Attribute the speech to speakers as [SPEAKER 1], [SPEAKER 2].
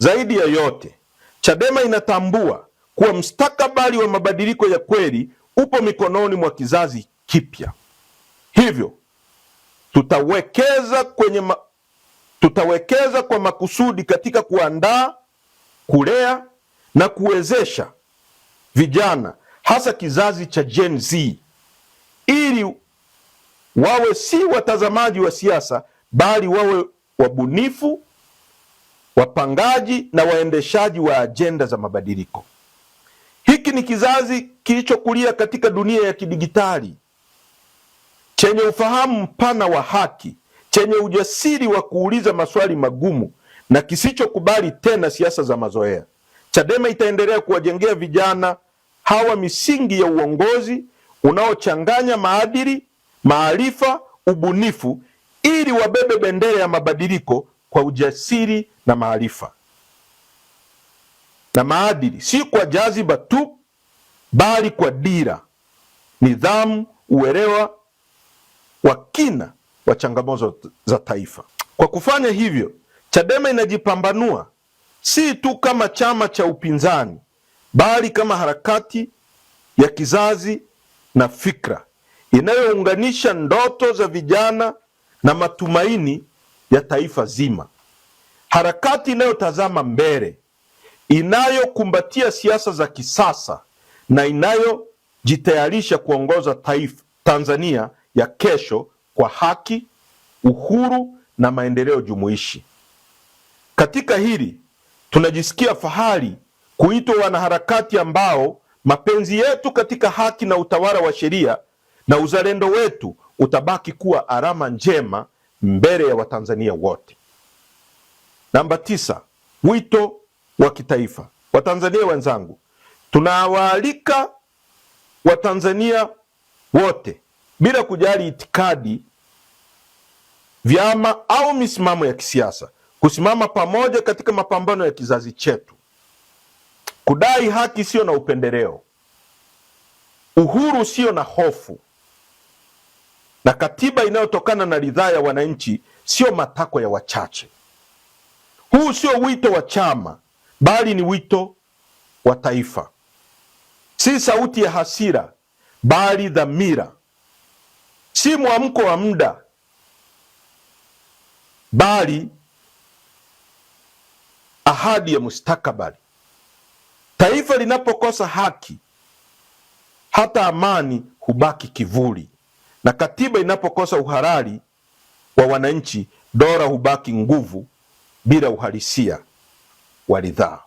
[SPEAKER 1] Zaidi ya yote, Chadema inatambua kuwa mustakabali wa mabadiliko ya kweli upo mikononi mwa kizazi kipya. Hivyo tutawekeza kwa makusudi katika kuandaa, kulea na kuwezesha vijana, hasa kizazi cha Gen Z, ili wawe si watazamaji wa siasa, bali wawe wabunifu, wapangaji na waendeshaji wa ajenda za mabadiliko. Hiki ni kizazi kilichokulia katika dunia ya kidigitali, chenye ufahamu mpana wa haki, chenye ujasiri wa kuuliza maswali magumu na kisichokubali tena siasa za mazoea. Chadema itaendelea kuwajengea vijana hawa misingi ya uongozi unaochanganya maadili, maarifa, ubunifu, ili wabebe bendera ya mabadiliko kwa ujasiri na maarifa na maadili, si kwa jaziba tu, bali kwa dira, nidhamu, uelewa wa kina wa changamoto za taifa. Kwa kufanya hivyo, Chadema inajipambanua si tu kama chama cha upinzani, bali kama harakati ya kizazi na fikra inayounganisha ndoto za vijana na matumaini ya taifa zima. Harakati inayotazama mbele, inayokumbatia siasa za kisasa na inayojitayarisha kuongoza Tanzania ya kesho kwa haki, uhuru na maendeleo jumuishi. Katika hili tunajisikia fahari kuitwa wanaharakati ambao mapenzi yetu katika haki na utawala wa sheria na uzalendo wetu utabaki kuwa alama njema mbele ya Watanzania wote. Namba 9, wito wa kitaifa. Watanzania wenzangu, tunawaalika Watanzania wote bila kujali itikadi, vyama au misimamo ya kisiasa kusimama pamoja katika mapambano ya kizazi chetu, kudai haki sio na upendeleo, uhuru sio na hofu, na katiba inayotokana na ridhaa ya wananchi sio matakwa ya wachache. Huu sio wito wa chama, bali ni wito wa taifa. Si sauti ya hasira, bali dhamira. Si mwamko wa muda, bali ahadi ya mustakabali. Taifa linapokosa haki, hata amani hubaki kivuli, na katiba inapokosa uhalali wa wananchi, dola hubaki nguvu bila uhalisia wa ridhaa.